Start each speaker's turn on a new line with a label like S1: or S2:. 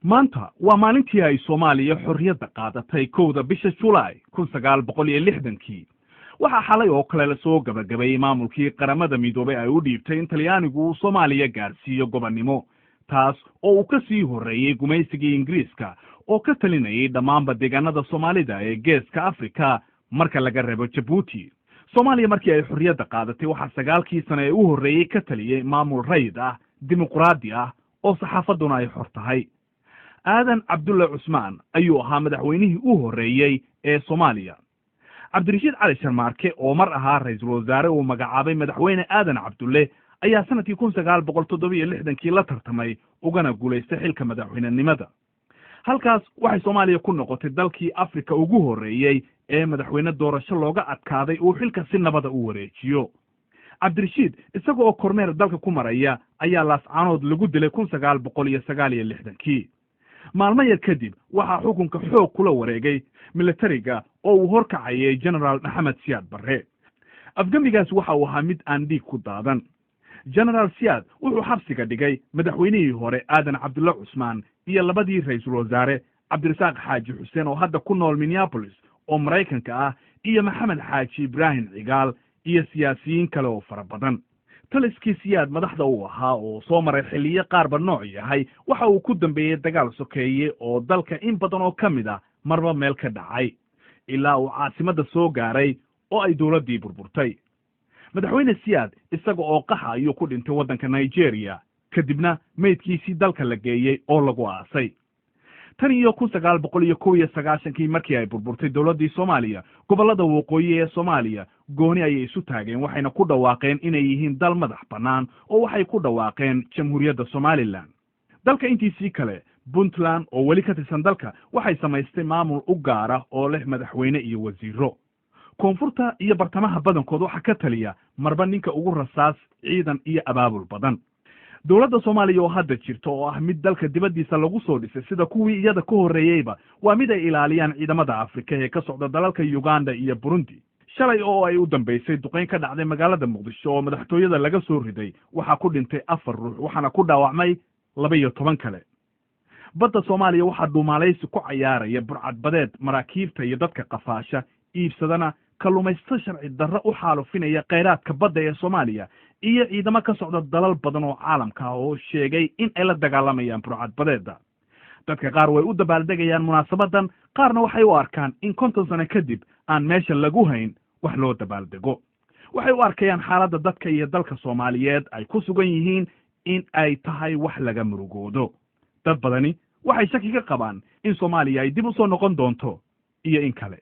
S1: maanta waa maalintii ay Soomaaliya xorriyadda qaadatay 1 bisha July 1960kii waxa xalay oo kale la soo gabagabay maamulkii qaramada midoobay ay u dhiibtay in Talyaanigu Soomaaliya gaarsiiyo gobonnimo taas oo uu ka sii horeeyay gumaysigii Ingiriiska oo ka talinayay dhammaanba deegaanada Soomaalida ee Geeska Afrika marka laga reebo Djibouti. Soomaaliya markii ay xorriyadda qaadatay waxa 9kii sano ee u horeeyay ka taliyay maamul rayid ah dimuqraadi ah oo saxaafaduna ay xor tahay. aadan cabdulle cusmaan ayuu ahaa madaxweynihii u horeeyay ee Soomaaliya. cabdirashiid cali sharmaarke oo mar ahaa ra'iisul wasaare uu magacaabay madaxweyne aadan cabdulle ayaa sanadkii 1967kii la tartamay ugana guuleystay xilka madaxweynenimada. halkaas waxay Soomaaliya ku noqotay dalkii Afrika ugu horeeyay ee madaxweyne doorasho looga adkaaday uu xilka si nabada u wareejiyo. cabdirashiid isagoo kormeer dalka ku maraya ayaa laascaanood lagu dilay 1969kii. maalmo yar kadib waxaa xukunka xoog kula wareegay militariga oo uu horkacayay General Maxamed Siyaad Barre. afgamigaas waxa uu ahaa mid aan dhiig ku daadan. General Siyaad wuxuu xabsiga dhigay madaxweynihii hore aadan cabdulle cusmaan iyo labadii ra'iisul wasaare cabdirasaaq xaaji xuseen oo hadda ku nool Minneapolis oo Mareykanka ah iyo maxamed xaaji ibraahim cigaal iyo siyaasiyiin kale oo fara badan. taliskii Siyaad madaxda uu ahaa oo soo maray xilliyo qaarba nooc yahay waxa uu ku dambeeyay dagaal sokeeye oo dalka in badan oo ka mid ah marba meel ka dhacay ilaa uu caasimadda soo gaaray oo ay dowladdii burburtay. madaxweyne Siyaad isaga oo qaxa ayuu ku dhintay waddanka Nigeria kadibna meydkiisii dalka la geeyey oo lagu aasay. tan iyo 1991kii markii ay burburtay dowladdii Soomaaliya gobollada waqooyi ee Soomaaliya gooni ayay isu taageen waxayna ku dhawaaqeen inay yihiin dal madax bannaan oo waxay ku dhawaaqeen Jamhuuriyadda Somaliland. dalka intiisii kale Puntland oo weli ka tirsan dalka waxay samaystay maamul u gaar ah oo leh madaxweyne iyo wasiiro. koonfurta iyo bartamaha badankood waxa ka taliya marba ninka ugu rasaas ciidan iyo abaabul badan. dowladda Soomaaliya oo hadda jirta oo ah mid dalka dibaddiisa lagu soo dhisay sida kuwii iyada ka horeeyayba waa mid ay ilaaliyaan ciidamada Afrika ee ka socda dalalka Uganda iyo Burundi. shalay oo ay u dambeysay duqeyn ka dhacday magaalada Muqdisho oo madaxtooyada laga soo riday waxa ku dhintay 4 ruux waxaana ku dhaawacmay 12 kale. badda Soomaaliya waxa dhuumaalaysi ku cayaaraya burcadbadeed maraakiibta iyo dadka qafaasha iibsadana kalluumaysato sharci darro u xaalufinaya kheyraadka badda ee Soomaaliya iyo ciidamo ka socda dalal badan oo caalamka ah oo sheegay in ay la dagaalamayaan burcadbadeeda. dadka qaar way u dabaaldegayaan munaasabadan qaarna waxay u arkaan in 50 sano kadib aan meesha lagu hayn wax loo dabaaldego. waxay u arkayaan xaaladda dadka iyo dalka Soomaaliyeed ay ku sugan yihiin in ay tahay wax laga murugoodo. dad badani waxay shaki ka qabaan in Soomaaliya ay dib u soo noqon doonto iyo in kale.